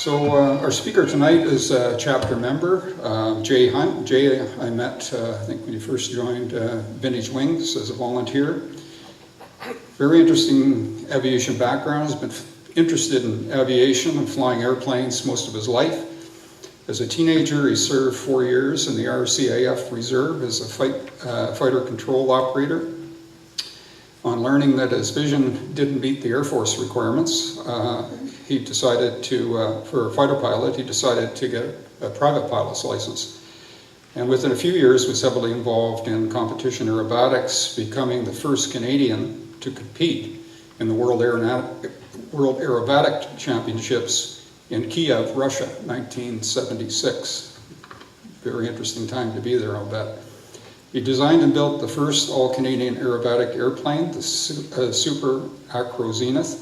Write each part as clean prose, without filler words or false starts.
Our speaker tonight is a chapter member, Jay Hunt. Jay, I met, I think when he first joined Vintage Wings as a volunteer. Very interesting aviation background. He's been interested in aviation and flying airplanes most of his life. As a teenager, he served 4 years in the RCAF Reserve as a fighter control operator. On learning that his vision didn't meet the Air Force requirements, he decided to, for a fighter pilot, he decided to get a private pilot's license. And within a few years was heavily involved in competition aerobatics, becoming the first Canadian to compete in the World Aerobatic Championships in Kiev, Russia, 1976. Very interesting time to be there, I'll bet. He designed and built the first all-Canadian aerobatic airplane, the Super Acro Zenith,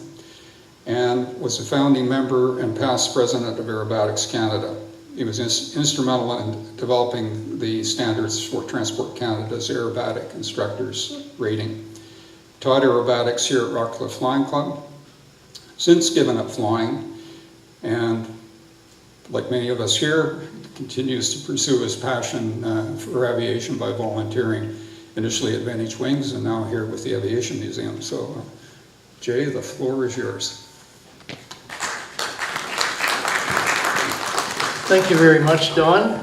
and was a founding member and past president of Aerobatics Canada. He was instrumental in developing the standards for Transport Canada's aerobatic instructors rating. Taught aerobatics here at Rockcliffe Flying Club. Since given up flying, and like many of us here, continues to pursue his passion for aviation by volunteering, initially at Vintage Wings and now here with the Aviation Museum. So, Jay, the floor is yours. Thank you very much, Don.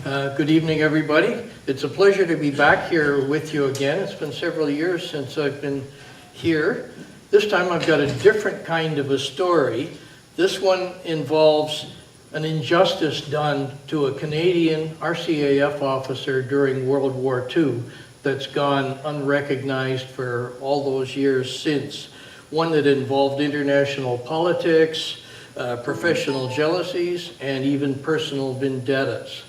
Good evening, everybody. It's a pleasure to be back here with you again. It's been several years since I've been here. This time I've got a different kind of a story. This one involves an injustice done to a Canadian RCAF officer during World War II that's gone unrecognized for all those years since. One that involved international politics, professional jealousies, and even personal vendettas.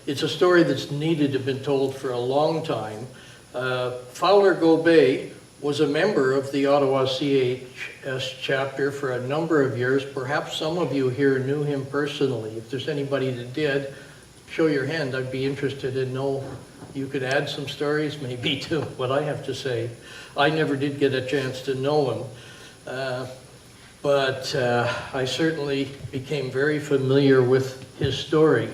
It's a story that's needed to have been told for a long time. Fowler Gobet was a member of the Ottawa CHS chapter for a number of years. Perhaps some of you here knew him personally. If there's anybody that did, show your hand. I'd be interested to know. You could add some stories maybe to what I have to say. I never did get a chance to know him, but I certainly became very familiar with his story.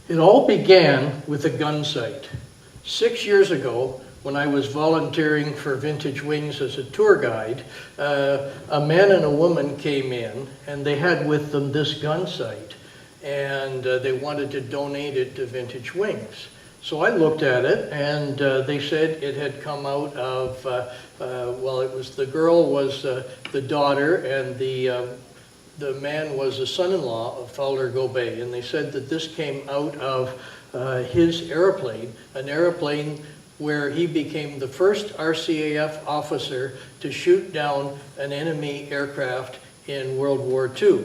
It all began with a gun sight. 6 years ago, when I was volunteering for Vintage Wings as a tour guide, a man and a woman came in and they had with them this gun sight, and they wanted to donate it to Vintage Wings. So I looked at it, and they said it had come out of, well, it was, the girl was the daughter, and the man was the son-in-law of Fowler Gobet, and they said that this came out of his airplane, an airplane where he became the first RCAF officer to shoot down an enemy aircraft in World War II.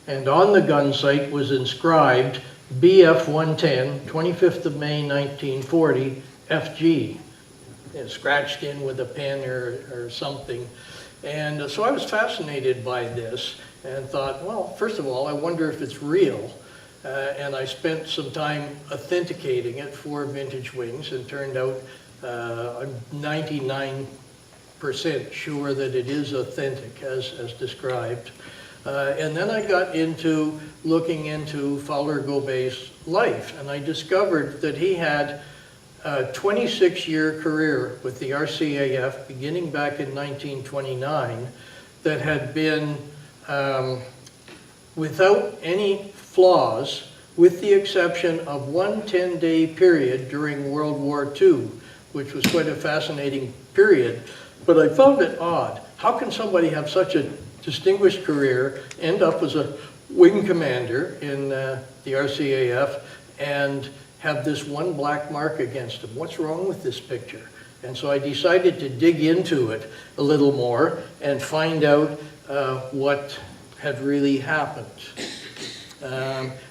And on the gun sight was inscribed BF-110, 25th of May, 1940, FG. And scratched in with a pen or something. And so I was fascinated by this and thought, well, first of all, I wonder if it's real. And I spent some time authenticating it for Vintage Wings, and turned out I'm 99% sure that it is authentic as described. And then I got into looking into Fowler Gobet's life, and I discovered that he had a 26-year career with the RCAF beginning back in 1929 that had been without any flaws, with the exception of one 10-day period during World War II, which was quite a fascinating period. But I found it odd. How can somebody have such a distinguished career, end up as a wing commander in the RCAF, and have this one black mark against him? What's wrong with this picture? And so I decided to dig into it a little more and find out what had really happened.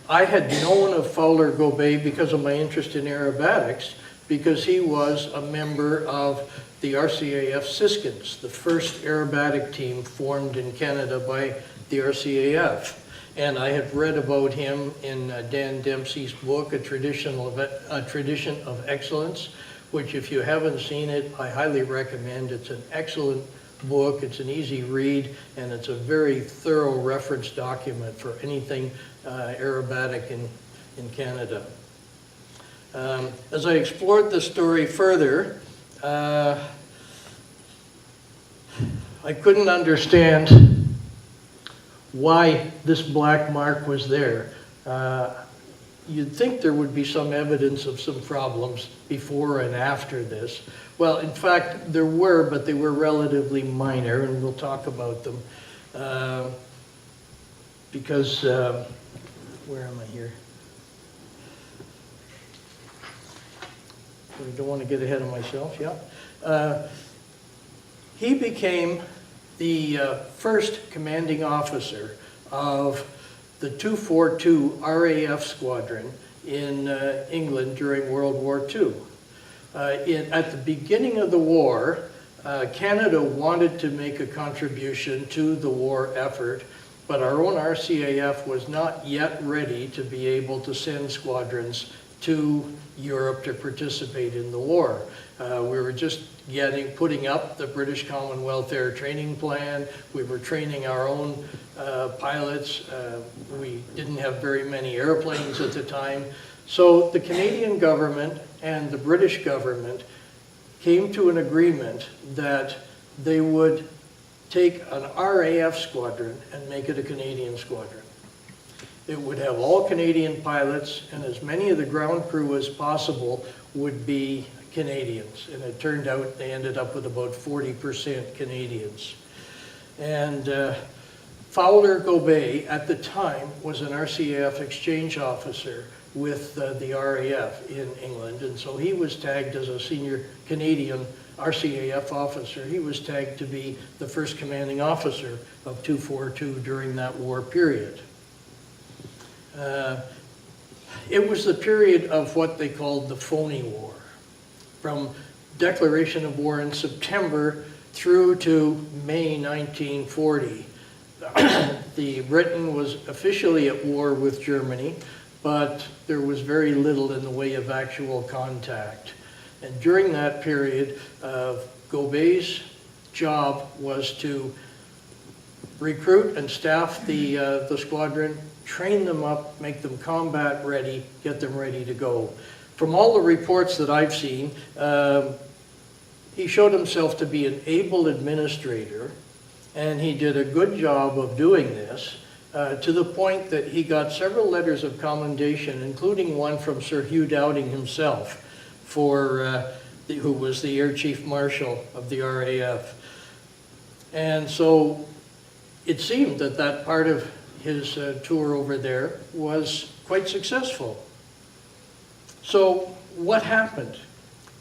I had known of Fowler Gobet because of my interest in aerobatics, because he was a member of the RCAF Siskins, the first aerobatic team formed in Canada by the RCAF. And I had read about him in Dan Dempsey's book, A Tradition of Excellence, which if you haven't seen it, I highly recommend. It's an excellent book. It's an easy read, and it's a very thorough reference document for anything aerobatic in Canada. As I explored the story further, I couldn't understand why this black mark was there. You'd think there would be some evidence of some problems before and after this. Well, in fact, there were, but they were relatively minor, and we'll talk about them. Because, where am I here? I don't want to get ahead of myself, yeah. He became the first commanding officer of the 242 RAF squadron in England during World War II. At the beginning of the war, Canada wanted to make a contribution to the war effort, but our own RCAF was not yet ready to be able to send squadrons to Europe to participate in the war. We were just putting up the British Commonwealth Air Training Plan. We were training our own pilots. We didn't have very many airplanes at the time. So the Canadian government and the British government came to an agreement that they would take an RAF squadron and make it a Canadian squadron. It would have all Canadian pilots, and as many of the ground crew as possible would be Canadians. And it turned out they ended up with about 40% Canadians. And Fowler Gobet, at the time, was an RCAF exchange officer with the RAF in England. And so he was tagged as a senior Canadian RCAF officer. He was tagged to be the first commanding officer of 242 during that war period. It was the period of what they called the phony war. From declaration of war in September through to May 1940. Britain was officially at war with Germany, but there was very little in the way of actual contact. And during that period, Gobet's job was to recruit and staff the squadron, train them up, make them combat ready, get them ready to go. From all the reports that I've seen, he showed himself to be an able administrator, and he did a good job of doing this, to the point that he got several letters of commendation, including one from Sir Hugh Dowding himself, who was the Air Chief Marshal of the RAF. And so it seemed that that part of his tour over there was quite successful. So what happened?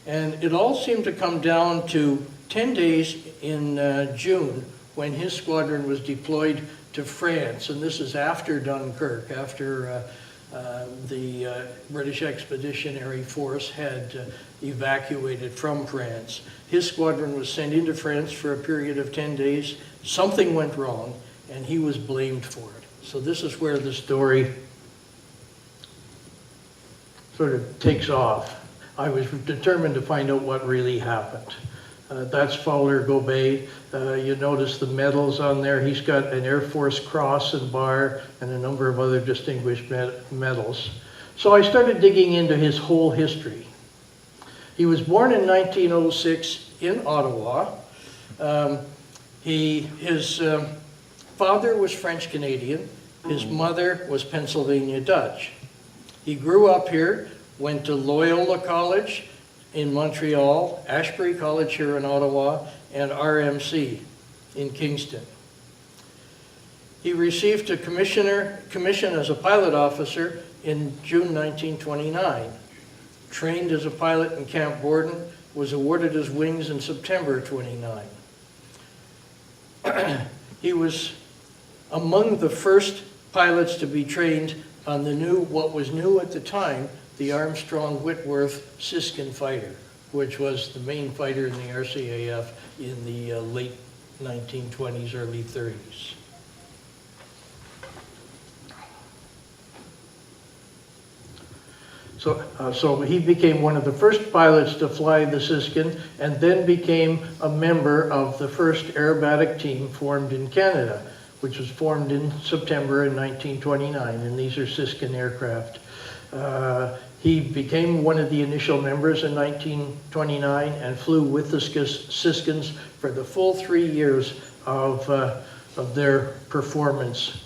And it all seemed to come down to 10 days in June when his squadron was deployed to France. And this is after Dunkirk, after the British Expeditionary Force had evacuated from France. His squadron was sent into France for a period of 10 days. Something went wrong, and he was blamed for it. So this is where the story sort of takes off. I was determined to find out what really happened. That's Fowler Gobet. You notice the medals on there. He's got an Air Force Cross and Bar and a number of other distinguished medals. So I started digging into his whole history. He was born in 1906 in Ottawa. His father was French-Canadian. His mother was Pennsylvania Dutch. He grew up here, went to Loyola College in Montreal, Ashbury College here in Ottawa, and RMC in Kingston. He received a commission as a pilot officer in June 1929. Trained as a pilot in Camp Borden, was awarded his wings in September 29. He was among the first pilots to be trained on what was new at the time, the Armstrong Whitworth Siskin fighter, which was the main fighter in the RCAF in the late 1920s, early 30s. So he became one of the first pilots to fly the Siskin, and then became a member of the first aerobatic team formed in Canada, which was formed in September in 1929, and these are Siskin aircraft. He became one of the initial members in 1929 and flew with the Siskins for the full 3 years of their performance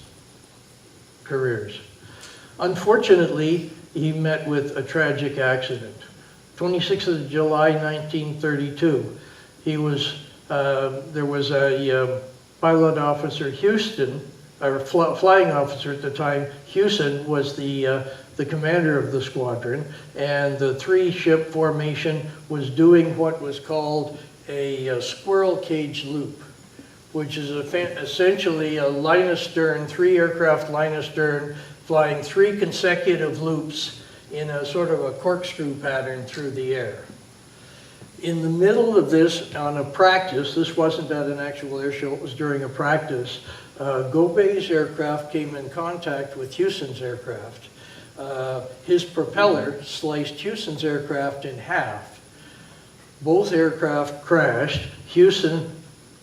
careers. Unfortunately, he met with a tragic accident. 26th of July, 1932, there was a pilot officer, Houston, or flying officer at the time. Houston was the commander of the squadron, and the three-ship formation was doing what was called a squirrel cage loop, which is essentially a line astern, three aircraft line astern, flying 3 consecutive loops in a sort of a corkscrew pattern through the air. In the middle of this, on a practice, this wasn't at an actual air show, it was during a practice, Gobet's aircraft came in contact with Houston's aircraft. His propeller sliced Houston's aircraft in half. Both aircraft crashed. Houston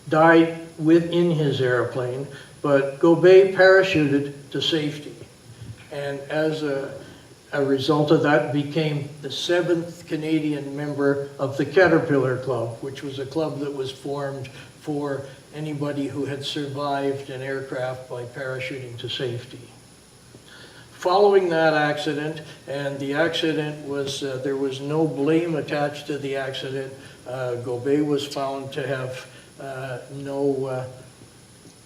died within his airplane, but Gobet parachuted to safety. And as a result of that, became the 7th Canadian member of the Caterpillar Club, which was a club that was formed for anybody who had survived an aircraft by parachuting to safety. Following that accident, and the accident was, there was no blame attached to the accident. Gobet was found to have no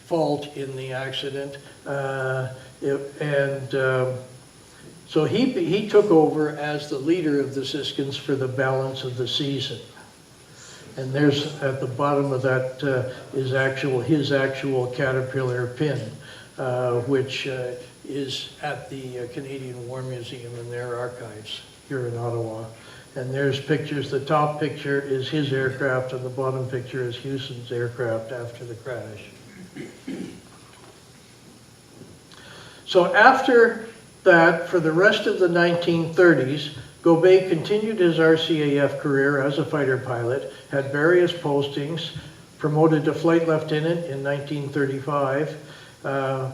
fault in the accident. So he took over as the leader of the Siskins for the balance of the season. And there's, at the bottom of that, is his actual Caterpillar pin, which is at the Canadian War Museum in their archives here in Ottawa. And there's pictures. The top picture is his aircraft, and the bottom picture is Houston's aircraft after the crash. So after that, for the rest of the 1930s, Gobet continued his RCAF career as a fighter pilot, had various postings, promoted to flight lieutenant in 1935,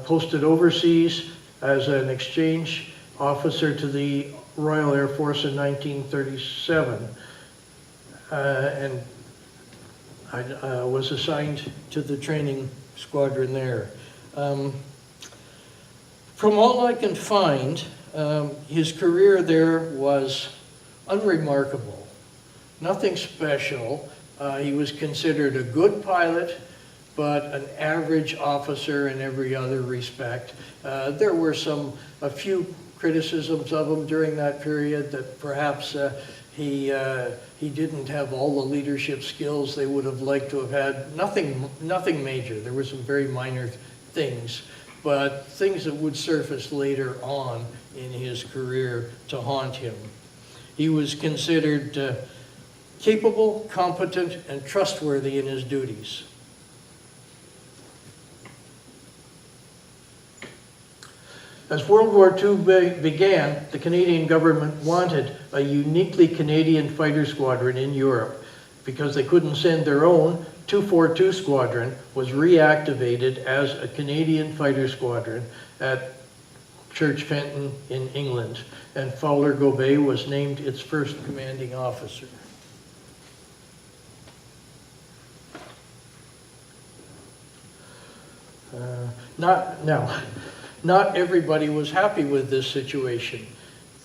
posted overseas as an exchange officer to the Royal Air Force in 1937, and I was assigned to the training squadron there. From all I can find, his career there was unremarkable, nothing special. He was considered a good pilot, but an average officer in every other respect. There were a few criticisms of him during that period, that perhaps he didn't have all the leadership skills they would have liked to have had. Nothing major. There were some very minor things, but things that would surface later on in his career to haunt him. He was considered capable, competent, and trustworthy in his duties. As World War II began, the Canadian government wanted a uniquely Canadian fighter squadron in Europe. Because they couldn't send their own, 242 Squadron was reactivated as a Canadian fighter squadron at Church Fenton in England, and Fowler Gobet was named its first commanding officer. Not everybody was happy with this situation.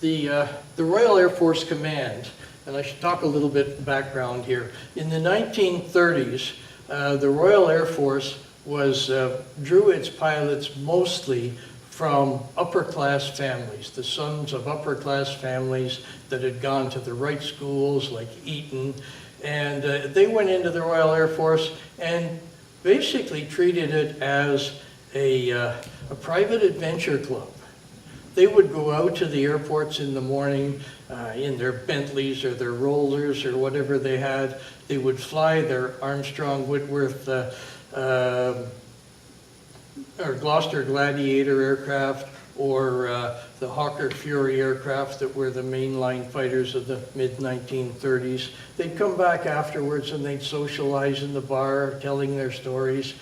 The Royal Air Force Command, and I should talk a little bit background here. In the 1930s, the Royal Air Force drew its pilots mostly from upper-class families, the sons of upper-class families that had gone to the right schools like Eton, and they went into the Royal Air Force and basically treated it as a private adventure club. They would go out to the airports in the morning in their Bentleys or their Rollers or whatever they had. They would fly their Armstrong Whitworth or Gloucester Gladiator aircraft, or the Hawker Fury aircraft that were the mainline fighters of the mid-1930s. They'd come back afterwards and they'd socialize in the bar, telling their stories,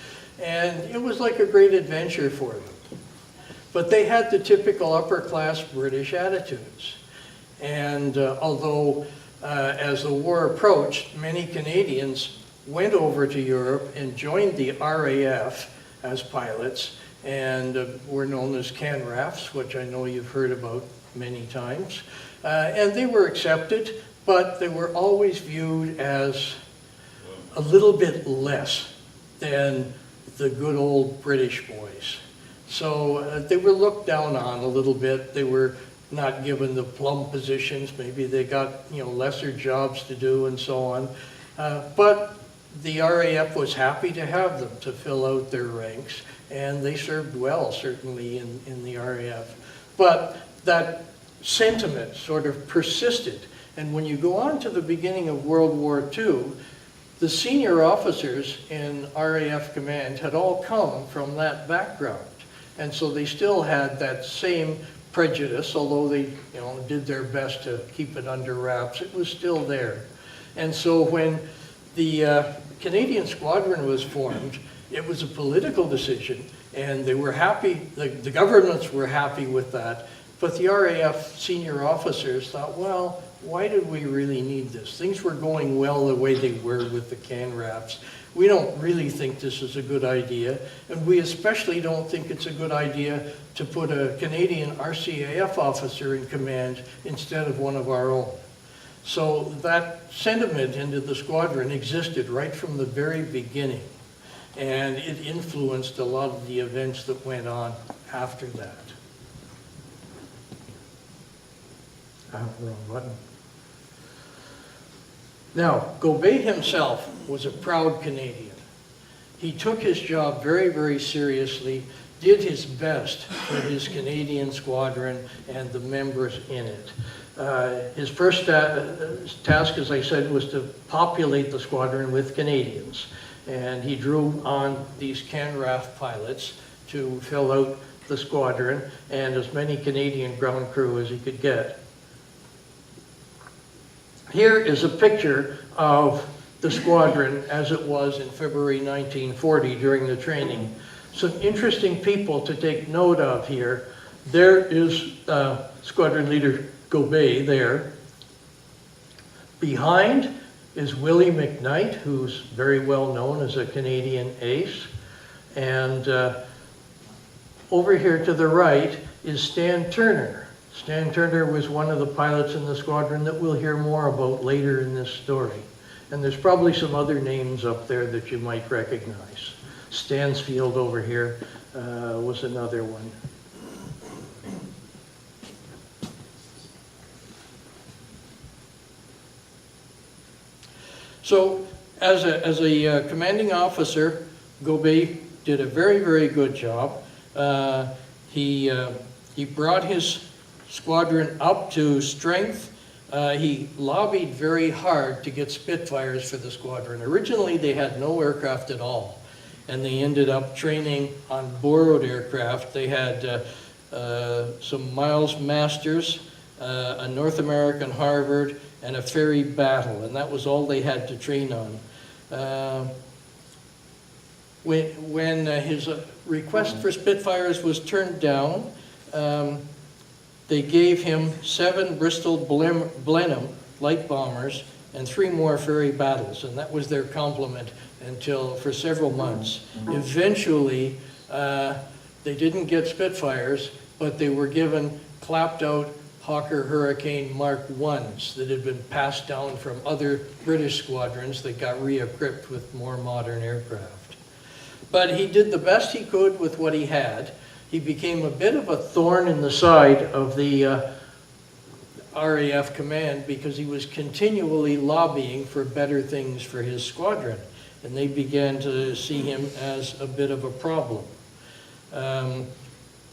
and it was like a great adventure for them. But they had the typical upper-class British attitudes. And although as the war approached, many Canadians went over to Europe and joined the RAF as pilots, and were known as CANRAFs, which I know you've heard about many times. And they were accepted, but they were always viewed as a little bit less than the good old British boys. So they were looked down on a little bit. They were not given the plum positions. Maybe they got lesser jobs to do and so on. But the RAF was happy to have them to fill out their ranks, and they served well, certainly, in the RAF. But that sentiment sort of persisted. And when you go on to the beginning of World War II, the senior officers in RAF command had all come from that background. And so they still had that same prejudice, although they did their best to keep it under wraps. It was still there. And so when the Canadian Squadron was formed, it was a political decision, and they were happy, the governments were happy with that, but the RAF senior officers thought, well, why did we really need this? Things were going well the way they were with the CANRAFs. We don't really think this is a good idea, and we especially don't think it's a good idea to put a Canadian RCAF officer in command instead of one of our own. So that sentiment into the squadron existed right from the very beginning, and it influenced a lot of the events that went on after that. Wrong button. Now, Gobet himself was a proud Canadian. He took his job very, very seriously, did his best for his Canadian squadron and the members in it. His first task, as I said, was to populate the squadron with Canadians. And he drew on these CANRAF pilots to fill out the squadron and as many Canadian ground crew as he could get. Here is a picture of the squadron as it was in February 1940 during the training. Some interesting people to take note of here. There is Squadron Leader Gobet there. Behind is Willie McKnight, who's very well known as a Canadian ace. And over here to the right is Stan Turner. Stan Turner was one of the pilots in the squadron that we'll hear more about later in this story. And there's probably some other names up there that you might recognize. Stansfield over here was another one. So as a commanding officer, Gobet did a very, very good job. He brought his squadron up to strength. He lobbied very hard to get Spitfires for the squadron. Originally, they had no aircraft at all, and they ended up training on borrowed aircraft. They had some Miles Masters, a North American Harvard, and a Ferry Battle, and that was all they had to train on. When his request for Spitfires was turned down, they gave him 7 Bristol Blenheim light bombers and 3 more Ferry Battles, and that was their complement for several months. Eventually, they didn't get Spitfires, but they were given clapped out Hawker Hurricane Mark 1s that had been passed down from other British squadrons that got re-equipped with more modern aircraft. But he did the best he could with what he had. He became a bit of a thorn in the side of the RAF command because he was continually lobbying for better things for his squadron, and they began to see him as a bit of a problem.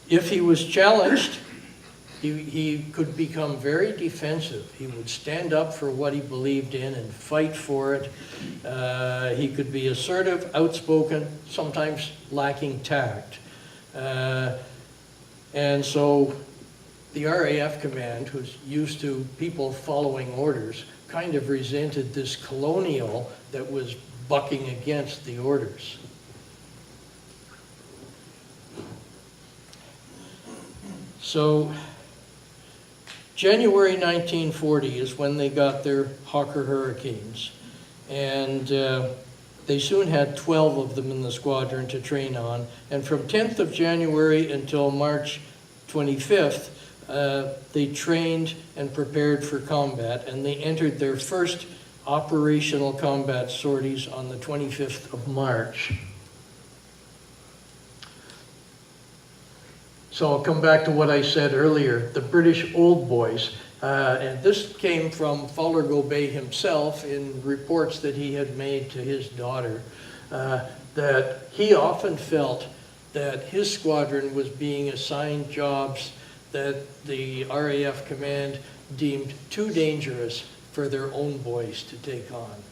If he was challenged, he could become very defensive. He would stand up for what he believed in and fight for it. He could be assertive, outspoken, sometimes lacking tact. And so the RAF command, who's used to people following orders, kind of resented this colonial that was bucking against the orders. So January 1940 is when they got their Hawker Hurricanes, and they soon had 12 of them in the squadron to train on, and from 10th of January until March 25th, they trained and prepared for combat, and they entered their first operational combat sorties on the 25th of March. So I'll come back to what I said earlier, the British Old Boys. And this came from Fowler Gobet himself in reports that he had made to his daughter, that he often felt that his squadron was being assigned jobs that the RAF command deemed too dangerous for their own boys to take on.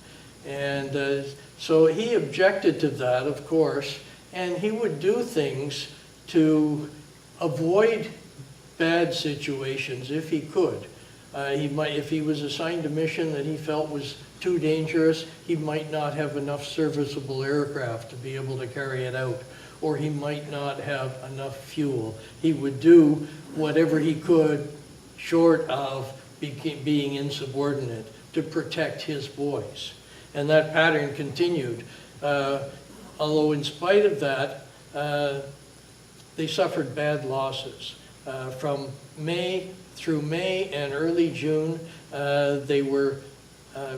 And so he objected to that, of course, and he would do things to avoid bad situations if he could. If he was assigned a mission that he felt was too dangerous, he might not have enough serviceable aircraft to be able to carry it out, or he might not have enough fuel. He would do whatever he could, short of being insubordinate, to protect his boys. And that pattern continued. Although in spite of that, they suffered bad losses. From May through May and early June, they were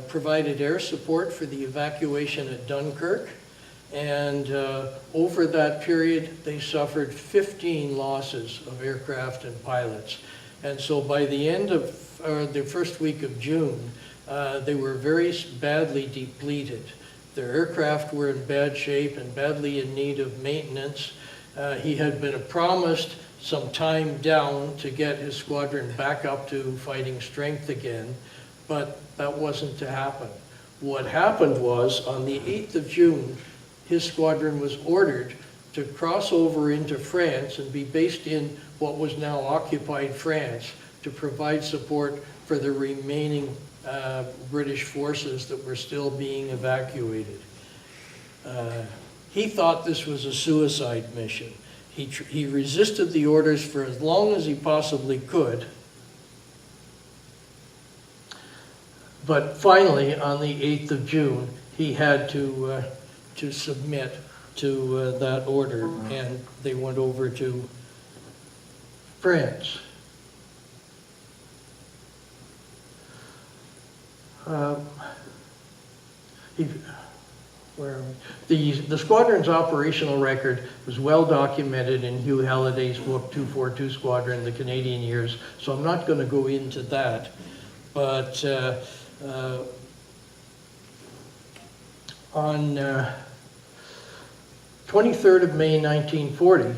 provided air support for the evacuation at Dunkirk. And over that period, they suffered 15 losses of aircraft and pilots. And so by the end of the first week of June, they were very badly depleted. Their aircraft were in bad shape and badly in need of maintenance. He had been promised some time down to get his squadron back up to fighting strength again, but that wasn't to happen. What happened was, on the 8th of June, his squadron was ordered to cross over into France and be based in what was now occupied France to provide support for the remaining British forces that were still being evacuated. He thought this was a suicide mission. He resisted the orders for as long as he possibly could. But finally, on the 8th of June, he had to submit to that order, and they went over to France. The squadron's operational record was well documented in Hugh Halliday's book, 242 Squadron, The Canadian Years, so I'm not going to go into that. But on 23rd of May 1940,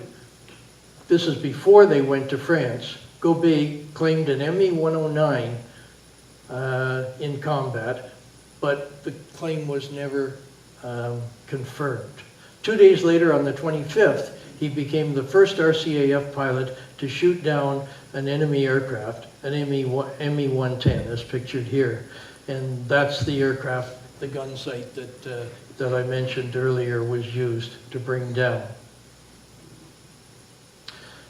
this is before they went to France, Gobet claimed an ME-109 in combat, but the claim was never confirmed. 2 days later, on the 25th, he became the first RCAF pilot to shoot down an enemy aircraft, an ME-110, as pictured here. And that's the aircraft, the gun sight that I mentioned earlier was used to bring down.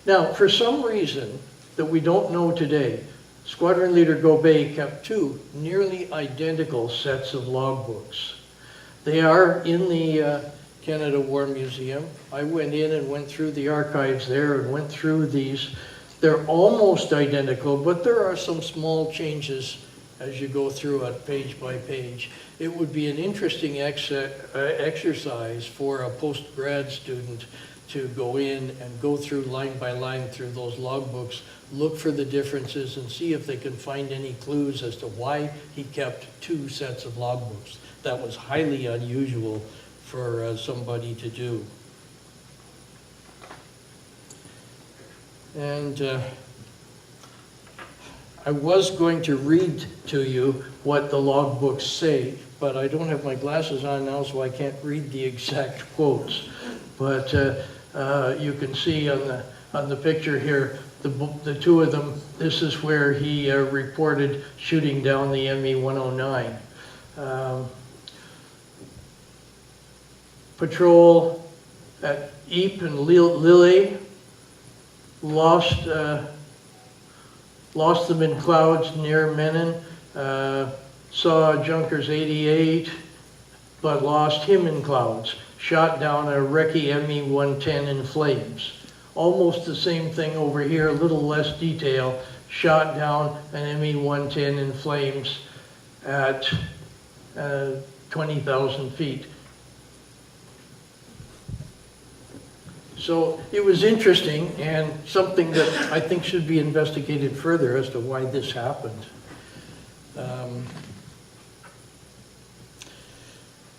Now, for some reason that we don't know today, Squadron Leader Gobet kept two nearly identical sets of logbooks. They are in the Canada War Museum. I went in and went through the archives there and went through these. They're almost identical, but there are some small changes as you go through it page by page. It would be an interesting exercise for a post-grad student to go in and go through line by line through those logbooks, look for the differences and see if they can find any clues as to why he kept two sets of logbooks. That was highly unusual for somebody to do. And I was going to read to you what the logbooks say, but I don't have my glasses on now, so I can't read the exact quotes. But you can see on on the picture here, the two of them, this is where he reported shooting down the ME-109. Patrol at Ypres and Lille lost them in clouds near Menin. Saw Junkers 88, but lost him in clouds. Shot down a Recce ME-110 in flames. Almost the same thing over here, a little less detail. Shot down an ME-110 in flames at 20,000 feet. So it was interesting and something that I think should be investigated further as to why this happened.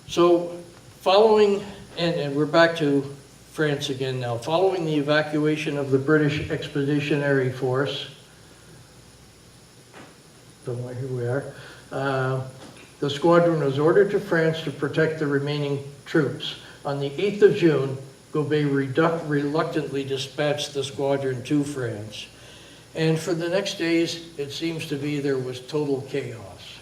So following, and we're back to France again now, following the evacuation of the British Expeditionary Force, somewhere here we are, the squadron was ordered to France to protect the remaining troops. On the 8th of June, Gobet reluctantly dispatched the squadron to France. And for the next days, it seems to be there was total chaos.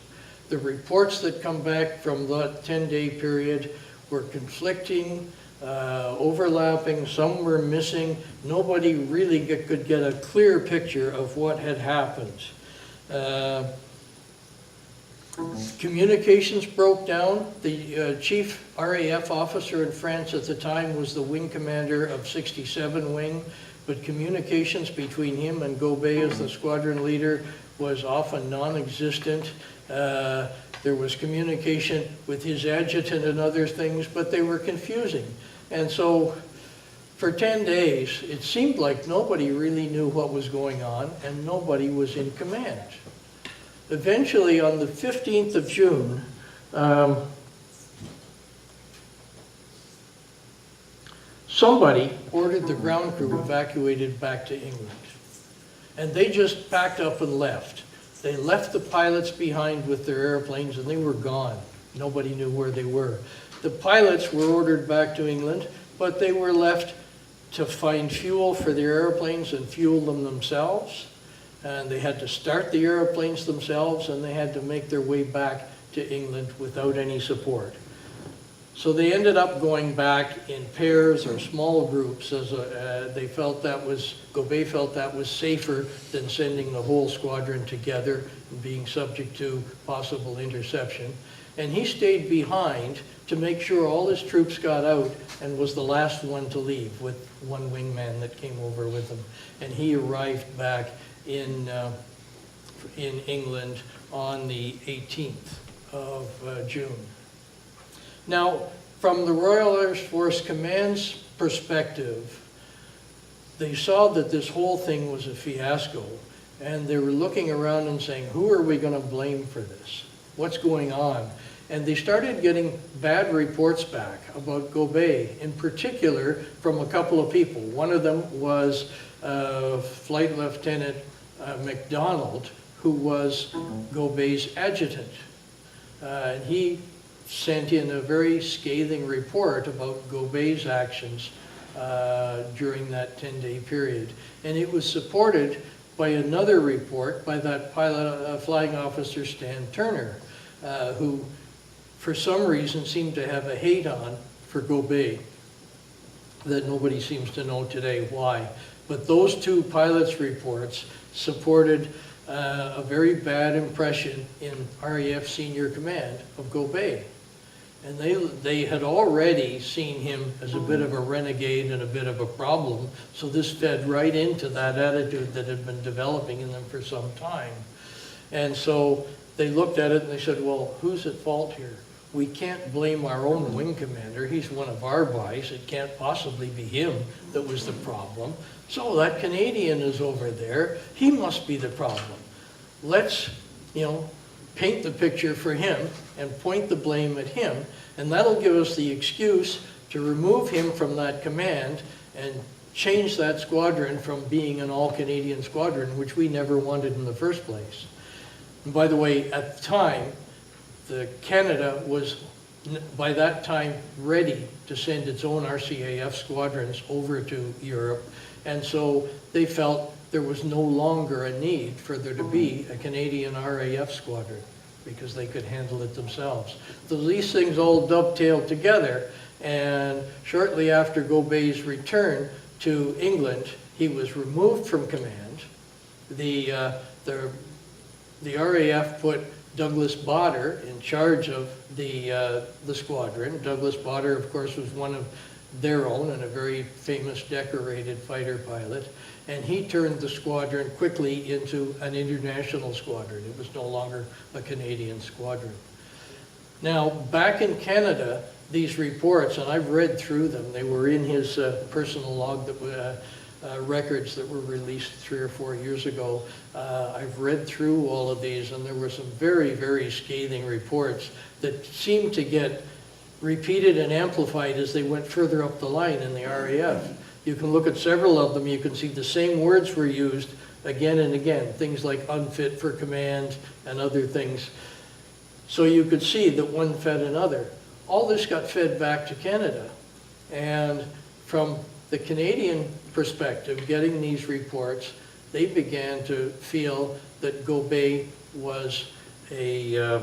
The reports that come back from that 10-day period were conflicting, overlapping, some were missing. Nobody really could get a clear picture of what had happened. Communications broke down. The chief RAF officer in France at the time was the wing commander of 67 Wing, but communications between him and Gobet as the squadron leader was often non-existent. There was communication with his adjutant and other things, but they were confusing. And so for 10 days, it seemed like nobody really knew what was going on and nobody was in command. Eventually, on the 15th of June, somebody ordered the ground crew evacuated back to England. And they just packed up and left. They left the pilots behind with their airplanes and they were gone. Nobody knew where they were. The pilots were ordered back to England, but they were left to find fuel for their airplanes and fuel them themselves. And they had to start the airplanes themselves and they had to make their way back to England without any support. So they ended up going back in pairs or small groups as they felt that was, Gobet felt that was safer than sending the whole squadron together and being subject to possible interception. And he stayed behind to make sure all his troops got out and was the last one to leave with one wingman that came over with him. And he arrived back in England on the 18th of June. Now, from the Royal Air Force Command's perspective, they saw that this whole thing was a fiasco, and they were looking around and saying, who are we going to blame for this? What's going on? And they started getting bad reports back about Gobet, in particular from a couple of people. One of them was Flight Lieutenant MacDonald, who was Gobet's adjutant. And he sent in a very scathing report about Gobet's actions during that 10-day period. And it was supported by another report by that pilot, flying officer Stan Turner, who for some reason seemed to have a hate on for Gobet that nobody seems to know today why. But those two pilots' reports supported a very bad impression in RAF senior command of Gobet. And they had already seen him as a bit of a renegade and a bit of a problem, so this fed right into that attitude that had been developing in them for some time. And so they looked at it and they said, well, who's at fault here? We can't blame our own wing commander. He's one of our guys. It can't possibly be him that was the problem. So that Canadian is over there. He must be the problem. Let's, paint the picture for him and point the blame at him, and that'll give us the excuse to remove him from that command and change that squadron from being an all-Canadian squadron, which we never wanted in the first place. And by the way, at the time, Canada was by that time ready to send its own RCAF squadrons over to Europe, And so they felt there was no longer a need for there to be a Canadian RAF squadron because they could handle it themselves. So these things all dovetailed together, and shortly after Gobet's return to England, he was removed from command. The RAF put Douglas Bader in charge of the squadron. Douglas Bader, of course, was one of their own and a very famous decorated fighter pilot. And he turned the squadron quickly into an international squadron. It was no longer a Canadian squadron. Now, back in Canada, these reports, and I've read through them, they were in his personal log that records that were released 3 or 4 years ago. I've read through all of these, and there were some very, very scathing reports that seemed to get repeated and amplified as they went further up the line in the RAF. You can look at several of them, you can see the same words were used again and again, things like unfit for command and other things. So you could see that one fed another. All this got fed back to Canada. And from the Canadian perspective, getting these reports, they began to feel that Gobet was a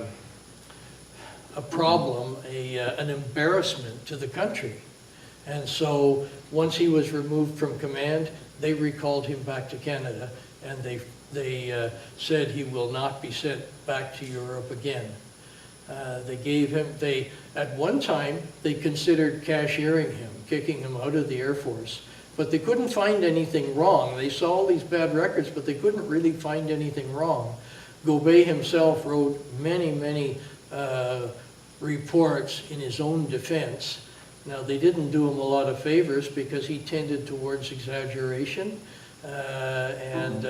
problem, an embarrassment to the country. And so once he was removed from command, they recalled him back to Canada, and they said he will not be sent back to Europe again. They gave him, at one time, they considered cashiering him, kicking him out of the Air Force, but they couldn't find anything wrong. They saw all these bad records, but they couldn't really find anything wrong. Gobet himself wrote many, many reports in his own defense. Now, they didn't do him a lot of favors because he tended towards exaggeration and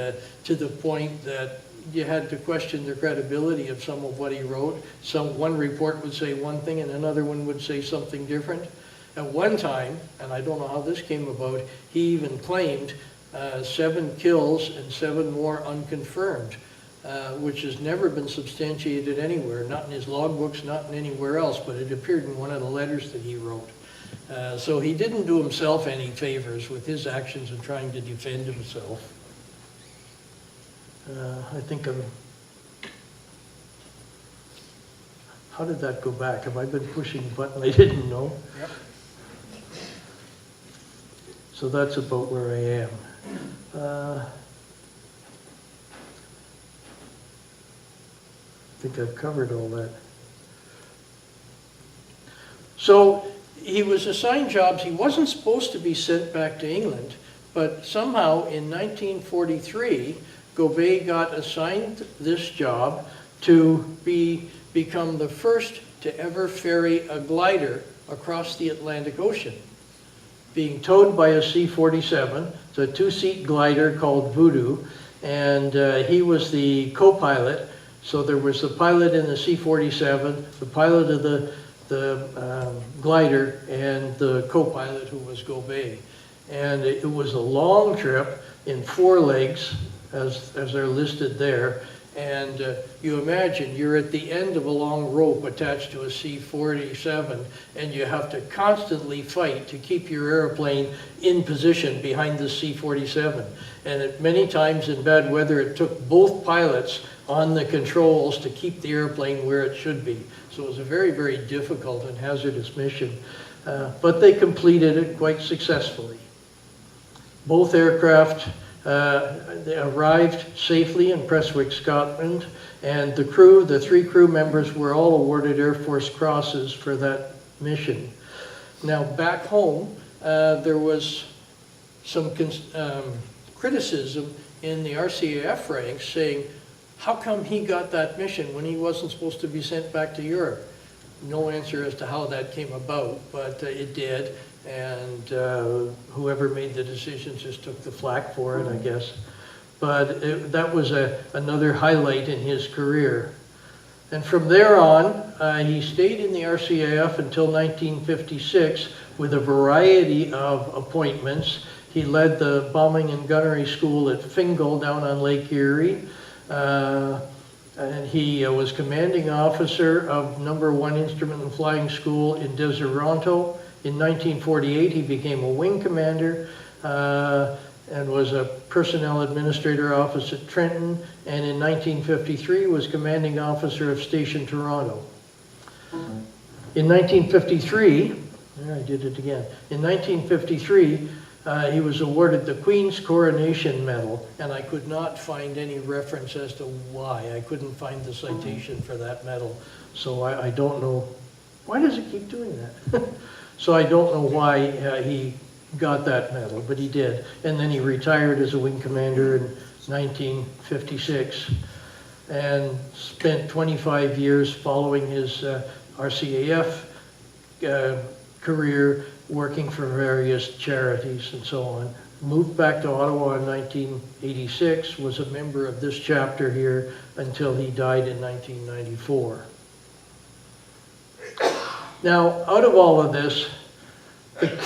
to the point that you had to question the credibility of some of what he wrote. One report would say one thing and another one would say something different. At one time, and I don't know how this came about, he even claimed 7 kills and 7 more unconfirmed, which has never been substantiated anywhere, not in his logbooks, not in anywhere else, but it appeared in one of the letters that he wrote. So he didn't do himself any favors with his actions in trying to defend himself. I think how did that go back? Have I been pushing a button I didn't know? Yep. So that's about where I am. I think I've covered all that. So he was assigned jobs. He wasn't supposed to be sent back to England, but somehow in 1943, Gobet got assigned this job to become the first to ever ferry a glider across the Atlantic Ocean, being towed by a C-47. It's a 2-seat glider called Voodoo, and he was the co-pilot. So there was the pilot in the C-47, the pilot of the glider, and the co-pilot who was Gobet. And it was a long trip in 4 legs, as they're listed there. And you imagine you're at the end of a long rope attached to a C-47, and you have to constantly fight to keep your airplane in position behind the C-47. And many times in bad weather, it took both pilots on the controls to keep the airplane where it should be. So it was a very, very difficult and hazardous mission. But they completed it quite successfully. Both aircraft they arrived safely in Prestwick, Scotland, and the crew, the 3 crew members, were all awarded Air Force Crosses for that mission. Now, back home, there was some criticism in the RCAF ranks saying, how come he got that mission when he wasn't supposed to be sent back to Europe? No answer as to how that came about, but it did. And whoever made the decisions just took the flak for it, I guess. But that was another highlight in his career. And from there on, he stayed in the RCAF until 1956 with a variety of appointments. He led the bombing and gunnery school at Fingal down on Lake Erie. And he was commanding officer of No. 1 Instrument and Flying School in Deseronto. In 1948, he became a wing commander, and was a personnel administrator office at Trenton, and in 1953 was commanding officer of Station Toronto. In 1953, I did it again. In 1953, he was awarded the Queen's Coronation Medal, and I could not find any reference as to why. I couldn't find the citation for that medal, so I don't know. Why does it keep doing that? So I don't know why he got that medal, but he did. And then he retired as a wing commander in 1956 and spent 25 years following his RCAF career working for various charities and so on. Moved back to Ottawa in 1986, was a member of this chapter here until he died in 1994. Now, out of all of this,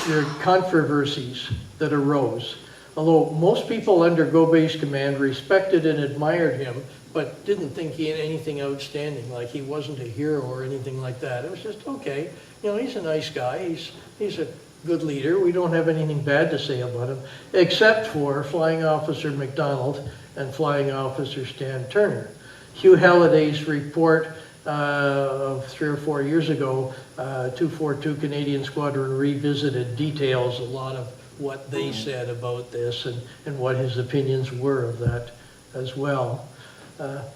there are controversies that arose. Although most people under Gobey's command respected and admired him, but didn't think he had anything outstanding, like he wasn't a hero or anything like that. It was just, okay, you know, he's a nice guy, he's a good leader, we don't have anything bad to say about him, except for Flying Officer MacDonald and Flying Officer Stan Turner. Hugh Halliday's report of 3 or 4 years ago, 242 Canadian Squadron Revisited, details a lot of what they said about this and what his opinions were of that as well.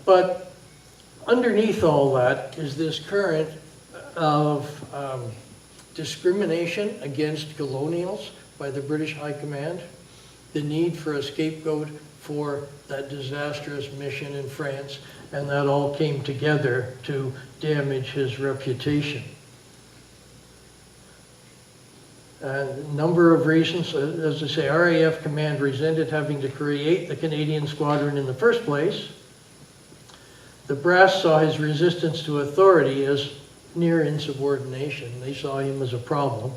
But underneath all that is this current of discrimination against colonials by the British High Command, the need for a scapegoat for that disastrous mission in France, and that all came together to damage his reputation. A number of reasons. As I say, RAF Command resented having to create the Canadian Squadron in the first place. The brass saw his resistance to authority as near insubordination. They saw him as a problem.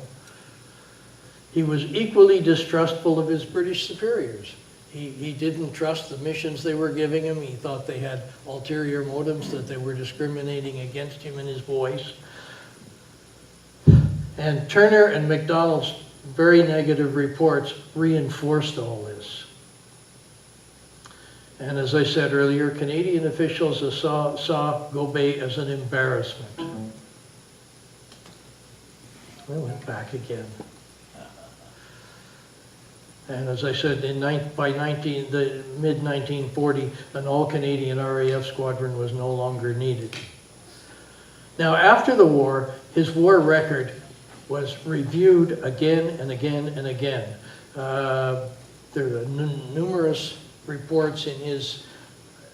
He was equally distrustful of his British superiors. He didn't trust the missions they were giving him. He thought they had ulterior motives, that they were discriminating against him and his boys. And Turner and MacDonald's very negative reports reinforced all this. And as I said earlier, Canadian officials saw Gobey as an embarrassment. I went back again. And as I said, by the mid-1940, an all-Canadian RAF squadron was no longer needed. Now, after the war, his war record was reviewed again and again and again. There are numerous reports in his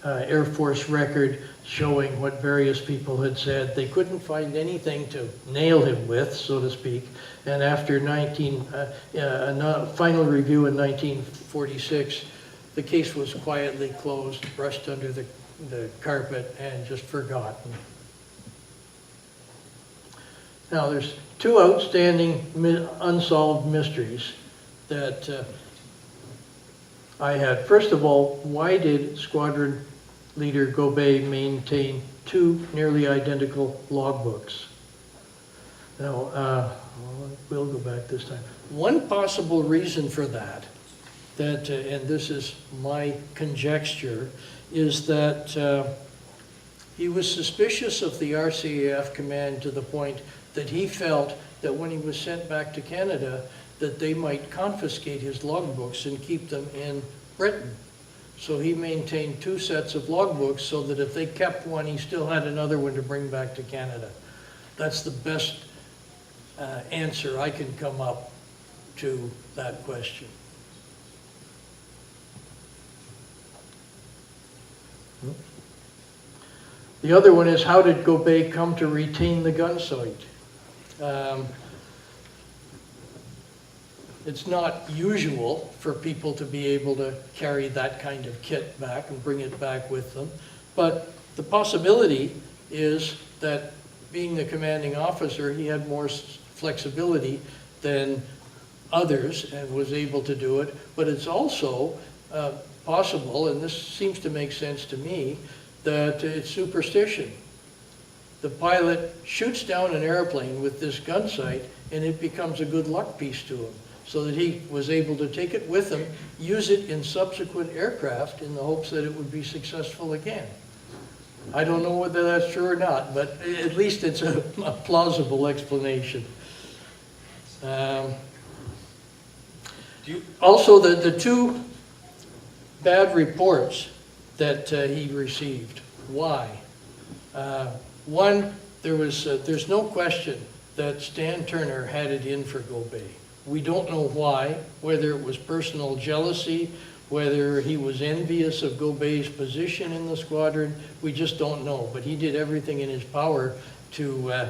Air Force record showing what various people had said. They couldn't find anything to nail him with, so to speak. And after a final review in 1946, the case was quietly closed, brushed under the carpet, and just forgotten. Now, there's two outstanding unsolved mysteries that I had. First of all, why did Squadron Leader Gobey maintain two nearly identical logbooks? Now, we'll go back this time. One possible reason for that, and this is my conjecture, is that he was suspicious of the RCAF command to the point that he felt that when he was sent back to Canada, that they might confiscate his logbooks and keep them in Britain. So he maintained two sets of logbooks so that if they kept one, he still had another one to bring back to Canada. That's the best answer I can come up to that question. The other one is, how did Gobey come to retain the gun sight? It's not usual for people to be able to carry that kind of kit back and bring it back with them. But the possibility is that being the commanding officer, he had more flexibility than others and was able to do it. But it's also possible, and this seems to make sense to me, that it's superstition. The pilot shoots down an airplane with this gun sight and it becomes a good luck piece to him. so that he was able to take it with him, use it in subsequent aircraft in the hopes that it would be successful again. I don't know whether that's true or not, but at least it's a plausible explanation. Also, the two bad reports that he received. Why? One, there's no question that Stan Turner had it in for Gobet. We don't know why, whether it was personal jealousy, whether he was envious of Gobet's position in the squadron, we just don't know. But he did everything in his power to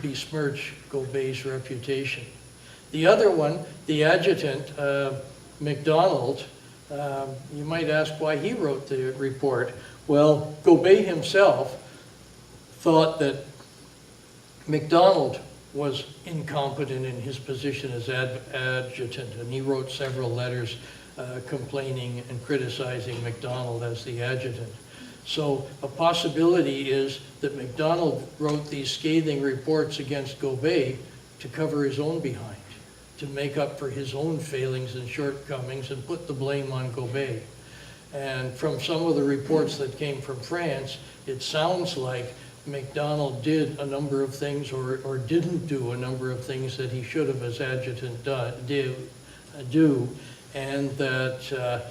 besmirch Gobet's reputation. The other one, the adjutant, MacDonald, you might ask why he wrote the report. Well, Gobet himself thought that MacDonald was incompetent in his position as adjutant, and he wrote several letters complaining and criticizing MacDonald as the adjutant. So a possibility is that MacDonald wrote these scathing reports against Gobet to cover his own behind, to make up for his own failings and shortcomings and put the blame on Gobet. And from some of the reports that came from France, it sounds like MacDonald did a number of things or didn't do a number of things that he should have as adjutant do, and that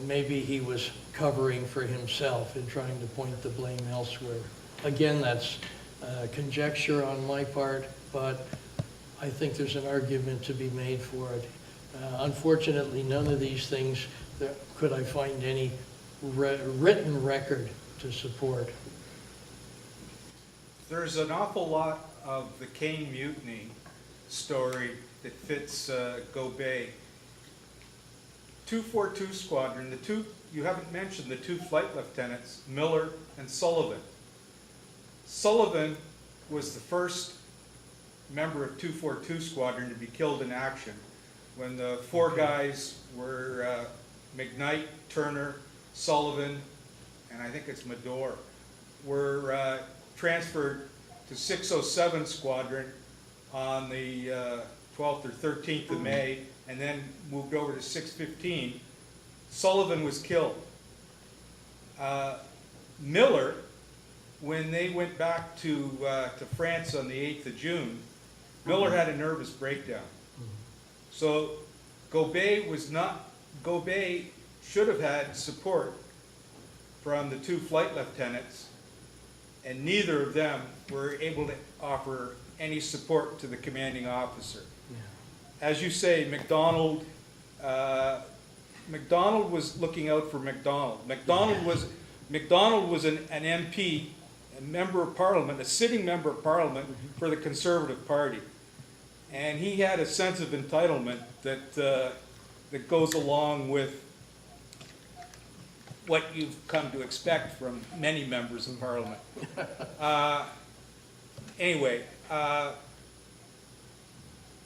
maybe he was covering for himself and trying to point the blame elsewhere. Again, that's conjecture on my part, but I think there's an argument to be made for it. Unfortunately, none of these things could I find any written record to support. There's an awful lot of the Caine Mutiny story that fits Gobet. 242 Squadron, you haven't mentioned the two flight lieutenants, Miller and Sullivan. Sullivan was the first member of 242 Squadron to be killed in action when the four guys were McKnight, Turner, Sullivan, and I think it's Medore, were transferred to 607 Squadron on the 12th or 13th of May, and then moved over to 615. Sullivan was killed. Miller, when they went back to France on the 8th of June, Miller had a nervous breakdown. So Gobet should have had support from the two flight lieutenants, and neither of them were able to offer any support to the commanding officer. Yeah. As you say, MacDonald was looking out for MacDonald. MacDonald was an MP, a member of Parliament, a sitting member of Parliament for the Conservative Party. And he had a sense of entitlement that goes along with what you've come to expect from many members of Parliament. Anyway,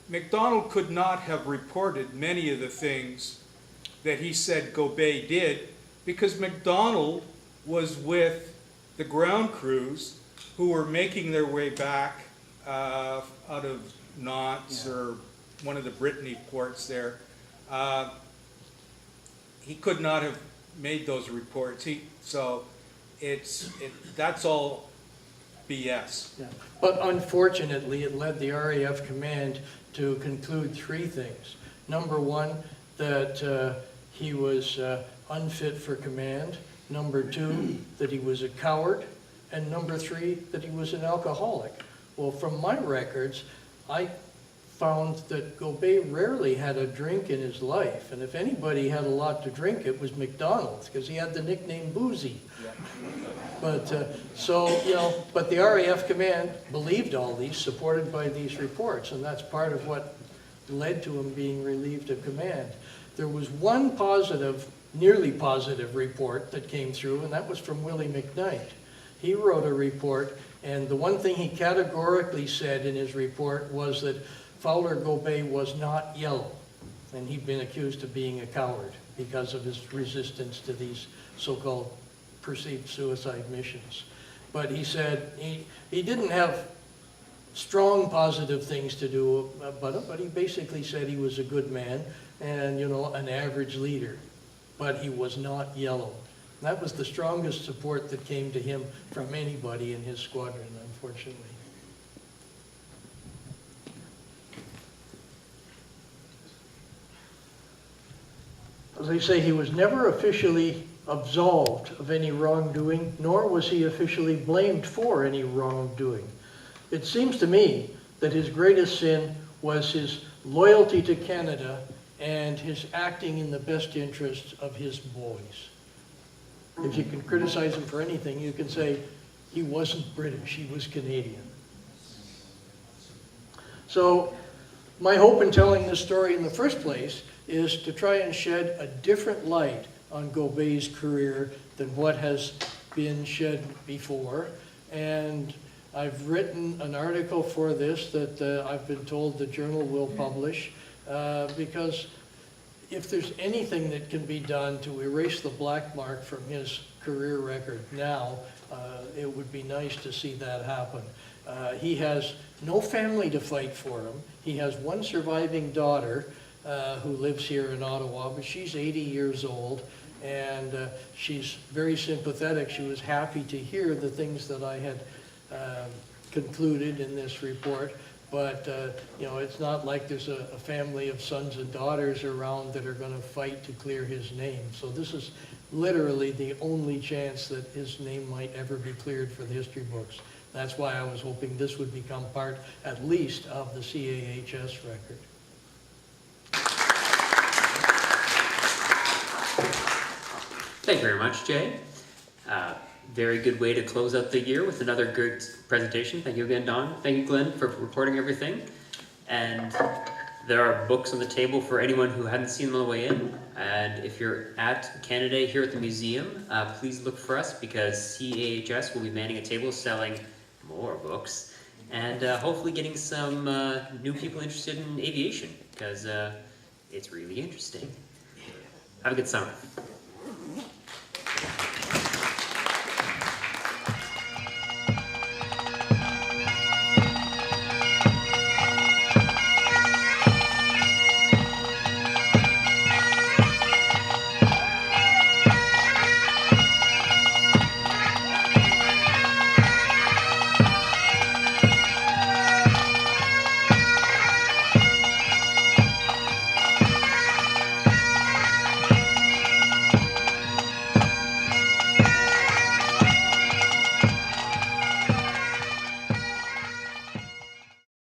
MacDonald could not have reported many of the things that he said Gobet did, because MacDonald was with the ground crews who were making their way back out of Nantes or one of the Brittany ports there. He could not have made those reports. That's all BS. Yeah. But unfortunately, it led the RAF command to conclude three things. Number one, that he was unfit for command. Number two, that he was a coward. And number three, that he was an alcoholic. Well, from my records, I found that Gobet rarely had a drink in his life. And if anybody had a lot to drink, it was MacDonald, because he had the nickname Boozy. Yeah. But but the RAF command believed all these, supported by these reports, and that's part of what led to him being relieved of command. There was one positive, nearly positive report that came through, and that was from Willie McKnight. He wrote a report, and the one thing he categorically said in his report was that Fowler Gobet was not yellow, and he'd been accused of being a coward because of his resistance to these so-called perceived suicide missions. But he said he didn't have strong positive things to do about it, but he basically said he was a good man and, you know, an average leader, but he was not yellow. That was the strongest support that came to him from anybody in his squadron, unfortunately. As I say, he was never officially absolved of any wrongdoing, nor was he officially blamed for any wrongdoing. It seems to me that his greatest sin was his loyalty to Canada and his acting in the best interests of his boys. If you can criticize him for anything, you can say he wasn't British, he was Canadian. So my hope in telling this story in the first place is to try and shed a different light on Gobet's career than what has been shed before. And I've written an article for this that I've been told the Journal will publish, because if there's anything that can be done to erase the black mark from his career record now, it would be nice to see that happen. He has no family to fight for him. He has one surviving daughter who lives here in Ottawa, but she's 80 years old, and she's very sympathetic. She was happy to hear the things that I had concluded in this report, but you know, it's not like there's a family of sons and daughters around that are going to fight to clear his name. So this is literally the only chance that his name might ever be cleared for the history books. That's why I was hoping this would become part, at least, of the CAHS record. Thank you very much, Jay. Very good way to close out the year with another good presentation. Thank you again, Don. Thank you, Glenn, for reporting everything. And there are books on the table for anyone who hadn't seen them on the way in. And if you're at Canada Day here at the museum, please look for us, because CAHS will be manning a table selling more books and hopefully getting some new people interested in aviation, because it's really interesting. Have a good summer.